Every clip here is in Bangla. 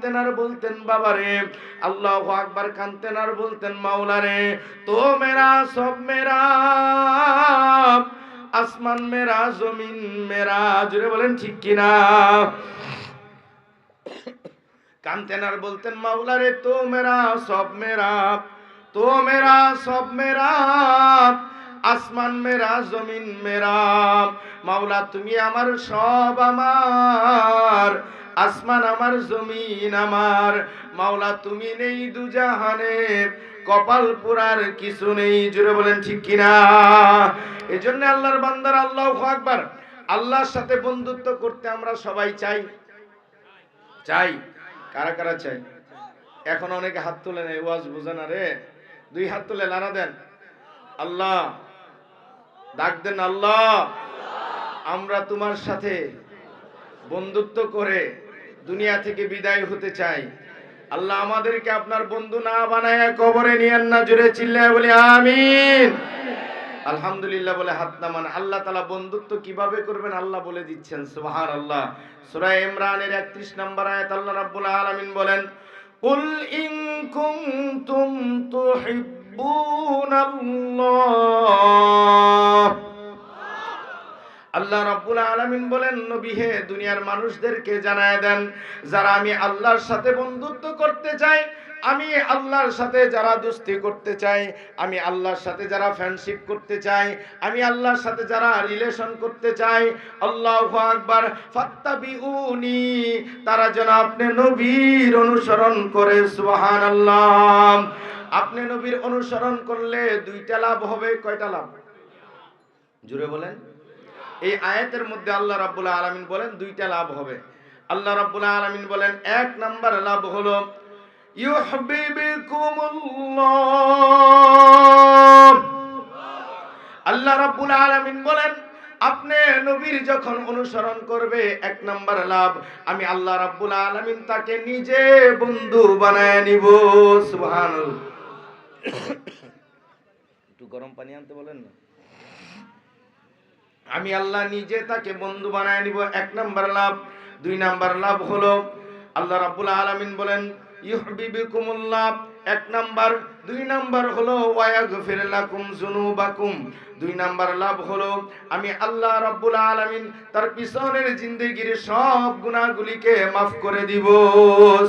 কানতেন আর বলতেন বাবারে, আল্লাহু আকবার কানতেন আর বলতেন মাওলারে, তো মেরা সব মেরা, আসমান মেরা জমিন মেরা। জুড়ে বলেন ঠিক কিনা? কানতেন আর বলতেন মাওলারে, তো মেরা সব মেরা, তো মেরা সব মেরা, আসমান মেরা জমিন মেরা। মাওলা তুমি আমার সব, আমার আসমান আমার জমিন আমার। মাওলা তুমি নেই দুজাহানে, কপাল পুরার কিছু নেই। জুড়ে বলেন ঠিক কিনা? এজন্য আল্লাহর বান্দার আল্লাহু আকবার, আল্লাহর সাথে বন্ধুত্ব করতে আমরা সবাই চাই। চাই? কারা কারা চাই? এখন অনেকে হাত তুলে নেই, ওয়াজ বুঝে না রে। 2 হাত তুলে লানা দেন, আল্লাহ ডাক দেন, আল্লাহ আমরা তোমার সাথে বন্ধুত্ব করে দুনিয়া থেকে বিদায় হতে চাই। আল্লাহ আমাদেরকে আপনার বন্ধু না বানায় কবরে নিয়েন না। জুড়ে চিল্লায় বলি আমিন। আলহামদুলিল্লাহ বলে হাত নামান। আল্লাহ তাআলা বন্ধুত্ব কিভাবে করবেন আল্লাহ বলে দিচ্ছেন, সুবহানাল্লাহ। সূরা ইমরানের 31 নম্বর আয়াত আল্লাহ রাব্বুল আলামিন বলেন, কুল ইন কুনতুম তুহিব্বুনাল্লাহ। আল্লাহ রাব্বুল আলামিন বলেন, নবী হে দুনিয়ার মানুষদেরকে জানায় দেন, যারা আমি আল্লাহর সাথে বন্ধুত্ব করতে চাই, আমি আল্লাহর সাথে যারা দোস্তি করতে চাই, আমি আল্লাহর সাথে যারা ফ্রেন্ডশিপ করতে চাই, আমি আল্লাহর সাথে যারা রিলেশন করতে চাই, আল্লাহু আকবার, ফাত্তাবিউনি, তারা যেন আপনি নবীর অনুসরণ করে। সুবহানাল্লাহ। আপনি নবীর অনুসরণ করলে 2টা লাভ হবে। কয়টা লাভ? জুড়ে বলেন। এই আয়াতের মধ্যে আল্লাহ রাব্বুল আলামিন বলেন 2টা লাভ হবে। আল্লাহ রাব্বুল আলামিন বলেন 1 নাম্বার লাভ হলো ইউহিব্বুকুমুল্লাহ। আল্লাহ রাব্বুল আলামিন বলেন আপনি নবীর যখন অনুসরণ করবে 1 নাম্বার লাভ, আমি আল্লাহ রাব্বুল আলামিন তাকে নিজে বন্ধু বানায় নিব। সুবহানাল্লাহ। একটু গরম পানি আনতে বলেন না। আমি আল্লাহ নিজে তাকে বন্ধু বানায় নিব, 1 নাম্বার লাভ। 2 নাম্বার লাভ হলো আল্লাহ রাব্বুল আলামিন বলেন ইউহিব্বুকুমুল্লাহ, 1 নাম্বার। 2 নাম্বার হলো ওয়ায়াগফির লাকুম যুনুবাকুম। 2 নাম্বার লাভ হলো আমি আল্লাহ রাব্বুল আলামিন তার পিছনের জিন্দেগির সব গুনাহগুলিকে maaf করে দিব।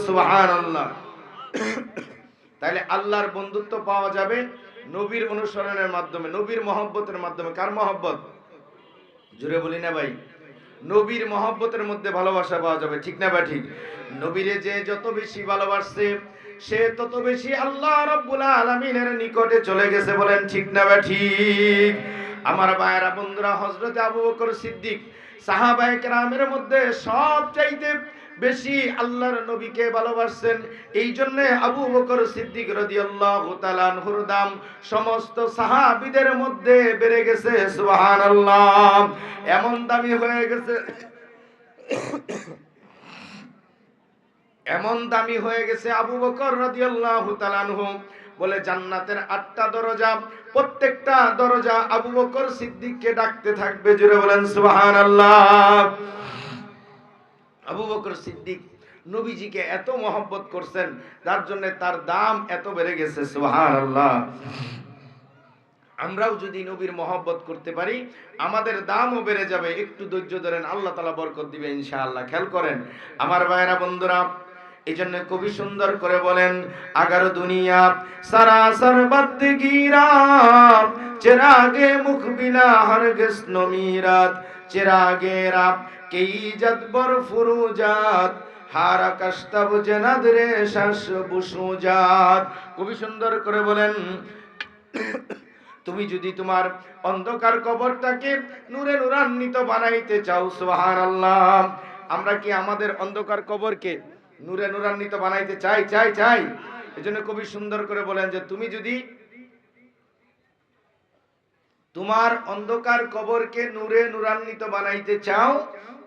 সুবহানাল্লাহ। তাহলে আল্লাহর বন্ধুত্ব পাওয়া যাবে নবীর অনুসরণের মাধ্যমে, নবীর মহব্বতের মাধ্যমে। কার মহব্বত? জুড়ে বলি না ভাই। নবীর মহব্বতের মধ্যে ভালোবাসা পাওয়া যাবে, ঠিক না ভাই? ঠিক। নবীরে যে যত বেশি ভালোবাসছে সে তত বেশি আল্লাহ রাব্বুল আলামিনের নিকটে চলে গেছে। বলেন ঠিক না ভাই? ঠিক। আমার ভাইয়েরা বন্ধুরা, হযরত আবু বকর সিদ্দিক সাহাবায়ে কেরামের মধ্যে সবচাইতে বেশি আল্লাহর নবীকে ভালোবাসেন। এই জন্য আবু বকর সিদ্দিক রাদিয়াল্লাহু তাআলা আনহুর দাম সমস্ত সাহাবীদের মধ্যে বেড়ে গেছে। সুবহানাল্লাহ। এমন দামি হয়ে গেছে, এমন দামি হয়ে গেছে আবু বকর রাদিয়াল্লাহু তাআলা আনহু। বলে জান্নাতের 8টা দরজা, প্রত্যেকটা দরজা আবু বকর সিদ্দিককে ডাকতে থাকবে। জুড়ে বলেন সুবহানাল্লাহ। আবু বকর সিদ্দিক নবীজিকে এত মহব্বত করছেন, যার জন্য তার দাম এত বেড়ে গেছে। সুবহানাল্লাহ। আমরাও যদি নবীর মহব্বত করতে পারি আমাদের দামও বেড়ে যাবে। একটু ধৈর্য ধরেন, আল্লাহ তাআলা বরকত দিবে ইনশাআল্লাহ। খেয়াল করেন আমার ভাইরা বন্ধুরা, এই জন্য কবি সুন্দর করে বলেন, আগার দুনিয়া সারাসর বদগিরা, চেরাগে মুখবিলা হরগিজ নমিরাত, চেরাগে রাব কে ইজত বর ফুরুজাত, হারা কাশতাব জনাদ রে শাস বুসুজাত। কবি সুন্দর করে বলেন, তুমি যদি তোমার অন্ধকার কবরটাকে নূরে নূরান্বিত বানাইতে চাও, সুবহানাল্লাহ। আমরা কি আমাদের অন্ধকার কবরকে নূরে নূরান্বিত বানাইতে চাই? চাই চাই। এজন্য কবি সুন্দর করে বলেন যে তুমি যদি তোমার অন্ধকার কবরকে নূরে নূরান্বিত বানাইতে চাও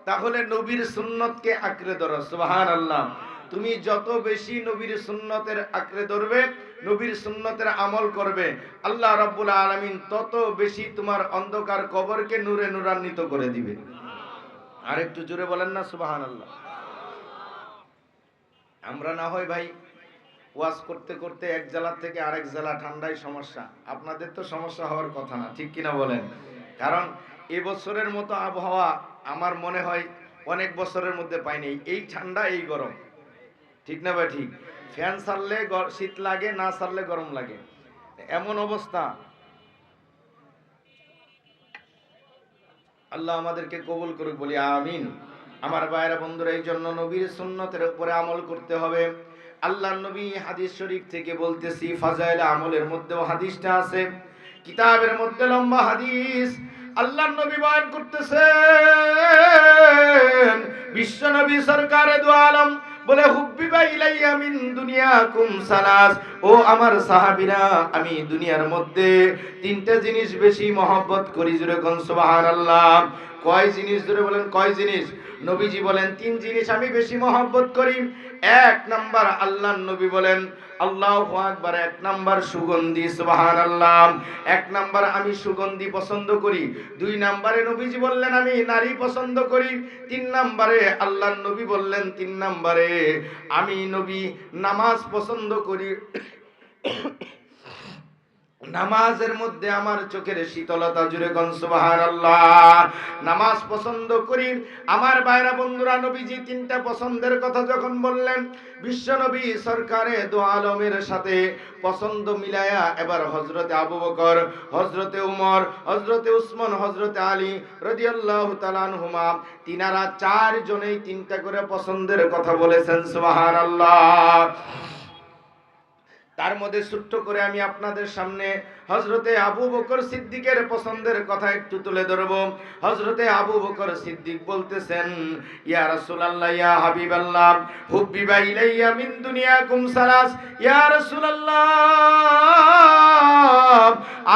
তাহলে নবীর সুন্নতকে আঁকড়ে ধরো। সুবহানাল্লাহ। তুমি যত বেশি নবীর সুন্নতের আঁকড়ে ধরবে, নবীর সুন্নতের আমল করবে, আল্লাহ রাব্বুল আলামিন তত বেশি তোমার অন্ধকার কবরকে নূরে নূরান্বিত করে দিবে। আর একটু জোরে বলেন না সুবহানাল্লাহ। আমরা না হয় ভাই ওয়াজ করতে করতে এক জেলা থেকে আরেক জেলা, ঠান্ডায় সমস্যা, আপনাদের তো সমস্যা হওয়ার কথা না, ঠিক কিনা বলেন? কারণ এবছরের মতো আবহাওয়া আমার মনে হয় অনেক বছরের মধ্যে পাইনি। এই ঠান্ডা, এই গরম, ঠিক না ভাই? ঠিক। ফ্যান চাললে শীত লাগে, না চাললে গরম লাগে, এমন অবস্থা। আল্লাহ আমাদেরকে কবুল করুক, বলি আমিন। আমার ভাইরা বন্ধুরা, এই জন্য নবীর সুন্নতের উপরে আমল করতে হবে। আল্লাহ নবী হাদিস শরীফ থেকে বলতেছি, ফাজাইল আমলের মধ্যেও হাদিসটা আছে, কিতাবের মধ্যে লম্বা হাদিস। আল্লাহ নবী বয়ান করতেছেন, বিশ্ব নবী সরকারে দু আলম বলে, হুব্বিবা ইলাইয়া মিন দুনিয়াকুম সালাস, ও আমার সাহাবীরা, আমি দুনিয়ার মধ্যে তিনটা জিনিস বেশি মহব্বত করি। জোরে কোন সুবহানাল্লাহ। কয় জিনিস? জোরে বলেন, কয় জিনিস? নবীজি বলেন তিন জিনিস আমি বেশি মহব্বত করি। এক নাম্বার, আল্লাহর নবী বলেন, আল্লাহু আকবার, এক নাম্বার সুগন্ধি, সুবহানাল্লাহ। এক নাম্বার আমি সুগন্ধি পছন্দ করি। দুই নাম্বারে নবীজি বললেন আমি নারী পছন্দ করি। তিন নাম্বারে আল্লাহর নবী বললেন, তিন নাম্বারে আমি নবী নামাজ পছন্দ করি। নামাজের মধ্যে আমার চোখের শীতলতা। জুড়ে কোন সুবহানাল্লাহ। নামাজ পছন্দ করি। আমার ভাইরা বন্ধুরা, নবীজি তিনটা পছন্দের কথা যখন বললেন, বিশ্ব নবী সরকারে দু আলমের সাথে পছন্দ মিলায়া এবার হযরতে আবু বকর, হযরতে উমর, হযরতে উসমান, হযরতে আলী রাদিয়াল্লাহু তাআলা আনহুমা, তিনারা চার জনেই তিনটা করে পছন্দের কথা বলেছেন। সুবহানাল্লাহ। তার মধ্যে ছোট্ট করে আমি আপনাদের সামনে হযরতে আবু বকর সিদ্দিকের পছন্দের কথা একটু তুলে ধরব। হযরতে আবু বকর সিদ্দিক বলতেছেন, ইয়া রাসূলুল্লাহ, ইয়া হাবিবাল্লাহ, হুব্বিবা ইলাইয়া মিন দুনিয়াকুম সালাস। ইয়া রাসূলুল্লাহ,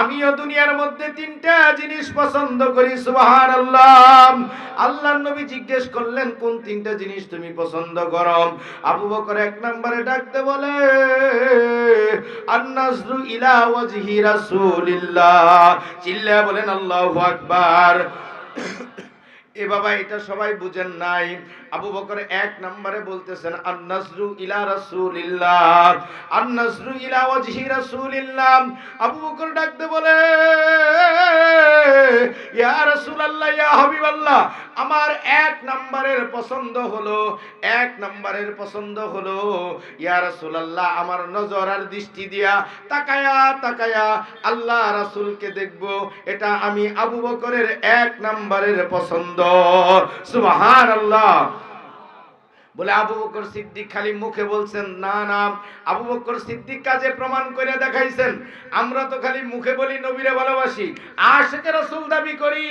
আমিও দুনিয়ার মধ্যে তিনটা জিনিস পছন্দ করি। সুবহানাল্লাহ। আল্লাহর নবী জিজ্ঞেস করলেন, কোন তিনটা জিনিস তুমি পছন্দ করো? আবু বকর এক নম্বরে ডাকতে বলে, আন-নাজরু ইলা ওয়াজহি রাসূলিল্লাহ। চিল্লায়া বলেন আল্লাহু আকবার। এ বাবা, এটা সবাই বুঝেন নাই। আবু বকর এক নম্বরে বলতেছেন, আন-নাজরু ইলা রাসূলিল্লাহ, আন-নাজরু ইলা ওয়াজহি রাসূলিল্লাহ। আবু বকর ডাকতে বলে, ইয়া রাসূলুল্লাহ, ইয়া হাবিবাল্লাহ, আমার এক নম্বরের পছন্দ হলো, এক নম্বরের পছন্দ হলো, ইয়া রাসূলুল্লাহ, আমার নজর আর দৃষ্টি দিয়া তাকায়া তাকায়া আল্লাহ রাসূলকে দেখব, এটা আমি আবু বকরের এক নম্বরের পছন্দ। সুবহানাল্লাহ। বলে আবু বকর সিদ্দিক খালি মুখে বলছেন না না, আবু বকর সিদ্দিক কাজে প্রমাণ করে দেখাইছেন। আমরা তো খালি মুখে বলি নবীরে ভালোবাসি, আশিকে রাসূল দাবি করি,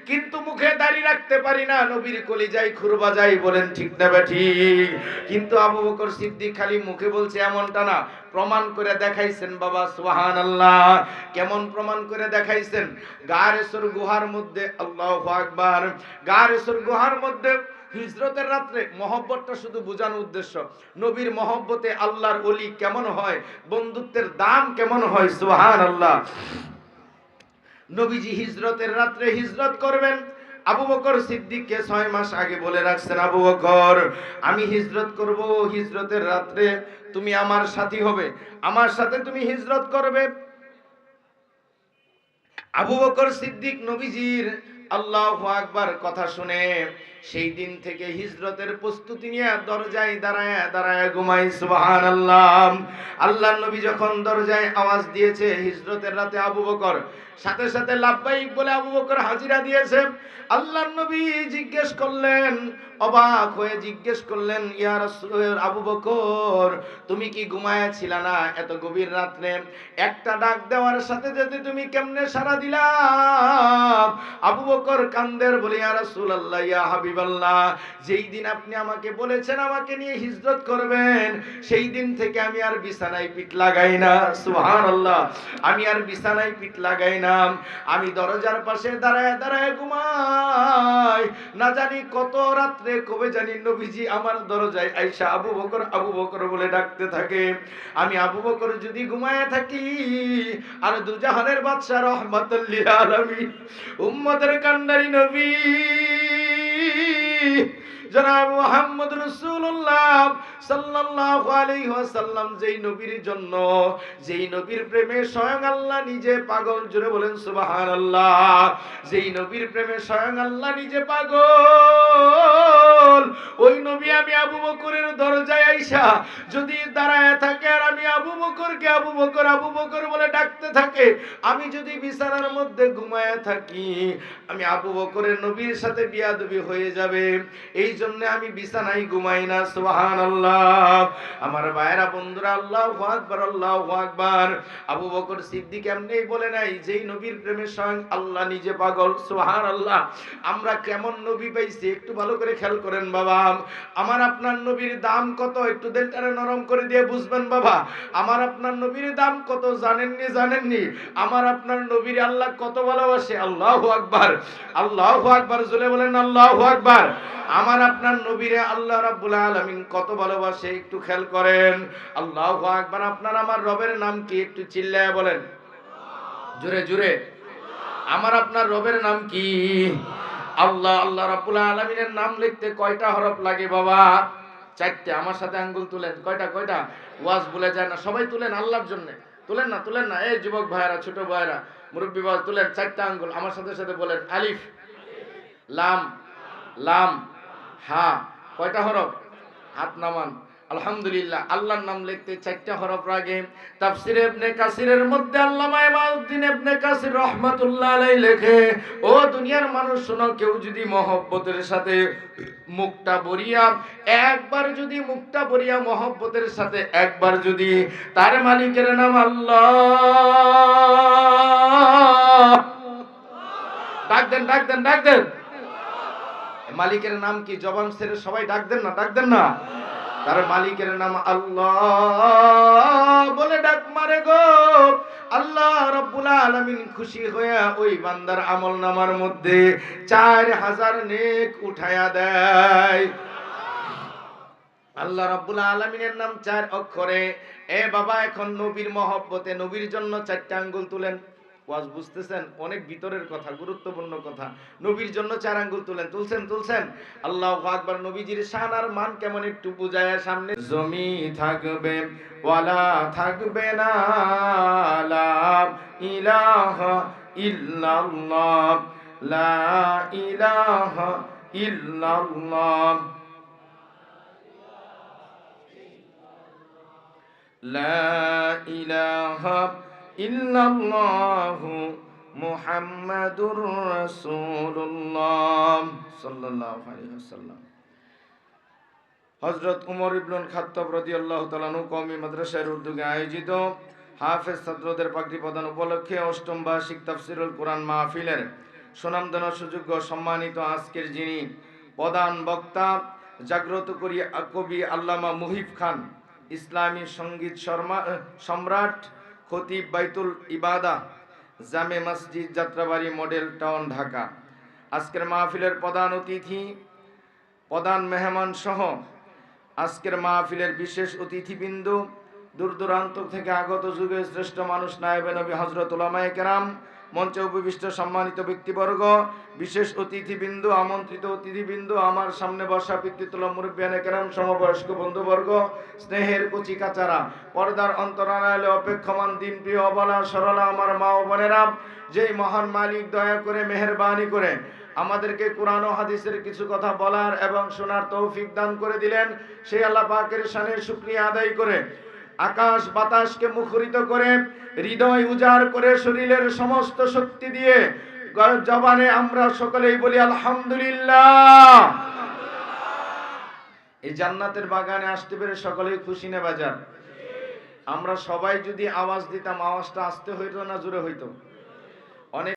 কিন্তু মুখে দাড়ি রাখতে পারি না, নবীর কলিজায় খুর বাজাই। বলেন ঠিক না ঠিক? কিন্তু আবু বকর সিদ্দিক খালি মুখে বলছে এমনটা না, প্রমাণ করে দেখাইছেন বাবা। সুবহানাল্লাহ। কেমন প্রমাণ করে দেখাইছেন? গারে সুর গুহার মধ্যে, আল্লাহু আকবার, গারে সুর গুহার মধ্যে হিজরতের রাত্রে, মহব্বতটা শুধু বোঝানোর উদ্দেশ্য, নবীর মহব্বতে আল্লাহর ওলি কেমন হয়, বন্ধুত্বের দাম কেমন হয়। সুবহানাল্লাহ। নবীজি হিজরতের রাত্রে হিজরত করবেন। আবু বকর সিদ্দিককে 6 মাস আগে বলে রাখছেন, আবু বকর, আমি হিজরত করব, হিজরতের রাত্রে তুমি আমার সাথী হবে, আমার সাথে তুমি হিজরত করবে। আবু বকর সিদ্দিক নবীজির আল্লাহু আকবার কথা শুনে সেই দিন থেকে হিজরতের প্রস্তুতি নিয়ে দরজায় দাঁড়ায় দাঁড়ায় ঘুমাই। সুবহানাল্লাহ। আল্লাহর নবী যখন দরজায় আওয়াজ দিয়েছে হিজরতের রাতে, আবু বকর সাথে সাথে লাব্বাইক বলে আবু বকর হাজিরা দিয়েছে। আল্লাহর নবী জিজ্ঞেস করলেন, অবাক হয়ে জিজ্ঞেস করলেন, ইয়া রাসূল, আবু বকর, তুমি কি ঘুমায়া ছিলা না এত গভীর রাত্রে? একটা ডাক দেওয়ার সাথে সাথে তুমি কেমনে সাড়া দিলা? আবু বকর কান্দের বলে, ইয়া রাসূলুল্লাহ, ইয়া হাবিবাল্লাহ, যেই দিন আপনি আমাকে বলেছেন আমাকে নিয়ে হিজরত করবেন, সেই দিন থেকে আমি আর বিছানায় পিঠ লাগাই না। সুবহানাল্লাহ। আমি আর বিছানায় পিঠ লাগাই না, আমি দরজার পাশে দাঁড়ায় দাঁড়ায় ঘুমাই। না জানি কত রাত্রে কবে জানি নবীজি আমার দরজায় আইসা আবু বকর, আবু বকর বলে ডাকতে থাকে। আমি আবু বকর যদি ঘুমায় থাকি, আর দুজাহানের বাদশা রহমাতুল লিল আলামিন, উম্মতের কান্ডারি নবী জনাব মুহাম্মদ রাসূলুল্লাহ সাল্লাল্লাহু আলাইহি ওয়াসাল্লাম যেই নবীর জন্য, যেই নবীর প্রেমে স্বয়ং আল্লাহ নিজে পাগল, জোরে বলেন সুবহানাল্লাহ, যেই নবীর প্রেমে স্বয়ং আল্লাহ নিজে পাগল, ওই নবী আমি আবু বকরের দরজায় আইসা যদি দাঁড়ায় থাকে আর আমি আবু বকরকে আবু বকর আবু বকর বলে ডাকতে থাকে, আমি যদি বিছানার মধ্যে ঘুমায় থাকি, আমি আবু বকরের নবীর সাথে বিয়াদবি হয়ে যাবে, এই জন্য আমি বিছানায় ঘুমাই না। সুবহানাল্লাহ। আমার ভাইরা বন্ধুরা, আল্লাহু আকবার, আল্লাহু আকবার। আবু বকর সিদ্দিক এমনি বলে নাই যেই নবীর প্রেমে স্বয়ং আল্লাহ নিজে পাগল। সুবহানাল্লাহ। আমরা কেমন নবী পাইছি একটু ভালো করে খেয়াল করেন বাবা। আমার আপনার নবীর দাম কত একটু দিলটারে নরম করে দিয়ে বুঝবেন বাবা। আমার আপনার নবীর দাম কত জানেননি? জানেননি? আমার আপনার নবীর আল্লাহ কত ভালোবাসে। আল্লাহু আকবার, আল্লাহু আকবার, জোরে বলেন আল্লাহু আকবার। আমার আপনার নবীরে আল্লাহ রাব্বুল আলামিন কত ভালোবাসে একটু খেয়াল করেন। আল্লাহু আকবার। আপনার আমার রবের নাম কি একটু চিল্লায়া বলেন জোরে জোরে। আমার আপনার রবের নাম কি? আল্লাহ। আল্লাহ রাব্বুল আলামিনের নাম লিখতে কয়টা হরফ লাগে বাবা? 4টে। আমার সাথে আঙ্গুল তুলেন। কয়টা? কয়টা? ওয়াজ ভুলে যায় না, সবাই তুলেন আল্লাহর জন্য। তুলেন না, তুলেন না। এই যুবক ভাইরা, ছোট ভাইরা, মুরব্বী ভাই, তুলেন 4টা আঙ্গুল। আমার সাথে সাথে বলেন আলিফ লাম লাম হা। কয়টা হরফ? হাত নামান। আলহামদুলিল্লাহ। আল্লাহর নাম লিখতে 4টা হরফ লাগে। তাফসিরে ইবনে কাসিরের মধ্যে আল্লামা ইমামউদ্দিন ইবনে কাসির রাহমাতুল্লাহ আলাইহি লেখে, ও দুনিয়ার মানুষ শোনো, কেউ যদি মহব্বতের সাথে মুখটা বরিয়া একবার যদি মুখটা বরিয়া মহব্বতের সাথে একবার যদি তার মালিকের নাম আল্লাহ ডাক দেন, ডাক দেন, ডাক দেন। মালিকের নাম কি? জবান ছেড়ে সবাই ডাক দেন না, ডাক দেন না। তার মালিকের নাম আল্লাহ বলে ডাক মারে গো, আল্লাহ রাব্বুল আলামিন খুশি হইয়া ওই বান্দার আমলনামার মধ্যে 4000 নেক উঠায়া দেয়। আল্লাহ রাব্বুল আলামিনের নাম 4 অক্ষরে। এ বাবা, এখন নবীর মহব্বতে নবীর জন্য 4টা আঙ্গুল তুলেন। ওয়াজ বুঝতেছেন? অনেক ভিতরের কথা, গুরুত্বপূর্ণ কথা। নবীর জন্য 4 আঙ্গুল তুলেন। তুলছেন? তুলছেন? আল্লাহু আকবার। নবীজির শান আর মান কেমন একটু বুঝায়া সামনে। জমি থাকবে ওয়ালা থাকবে না, লা ইলাহা ইল্লাল্লাহ, লা ইলাহা ইল্লাল্লাহ, লা ইলাহা ইল্লাল্লাহু মুহাম্মাদুর রাসূলুল্লাহ সাল্লাল্লাহু আলাইহি ওয়াসাল্লাম। হযরত ওমর ইবনুল খাত্তাব রাদিয়াল্লাহু তাআলা আনহু কওমি মাদ্রাসার উদ্যোগে আয়োজিত হাফেজ ছাত্রদের পাগড়ি প্রদান উপলক্ষে ৮ম বার্ষিক তাফসীরুল কোরআন মাহফিলের সুনামধন্য সুযোগ্য সম্মানিত আজকের যিনি প্রধান বক্তা, জাগ্রত কবি আল্লামা মুহিব খান, ইসলামী সঙ্গীত সম্রাট, খতিব বাইতুল ইবাদা, জামে মসজিদ, যাত্রাবাড়ি, মডেল টাউন, ঢাকা। আজকের মাহফিলের প্রধান অতিথি, প্রধান মেহমান সহ আজকের মাহফিলের বিশেষ অতিথিবৃন্দ, দূর দূরান্ত থেকে আগত যুগের শ্রেষ্ঠ মানুষ, নায়েবে নবী হযরত উলামায়ে কেরাম, মঞ্চে উপবিষ্ট সম্মানিত ব্যক্তিবর্গ, বিশেষ অতিথিবৃন্দ, আমন্ত্রিত অতিথিবৃন্দ, আমার সামনে বসা পিতৃতুল্য মুরব্বিয়ানে কেরাম, সমবয়স্ক বন্ধুবর্গ, স্নেহের কচি কাচারা, পর্দার অন্তরালে অপেক্ষমান দিনপ্রিয় অবলা সরলা আমার মা ও বোনেরা, যেই মহান মালিক দয়া করে মেহেরবানি করে আমাদেরকে কোরআন ও হাদিসের কিছু কথা বলার এবং শোনার তৌফিক দান করে দিলেন, সেই আল্লাহ পাকের শানে শুকরিয়া আদায় করে আকাশ বাতাসকে মুখরিত করে হৃদয় উজাড় করে শরীরের সমস্ত শক্তি দিয়ে জবানে আমরা সকলেই বলি আলহামদুলিল্লাহ। এই জান্নাতের বাগানে আসতে পেরে সকলেই খুশি না বাজার? আমরা সবাই যদি আওয়াজ দিতাম, আওয়াজটা আসতে হইতো না জোরে হইতো? অনেক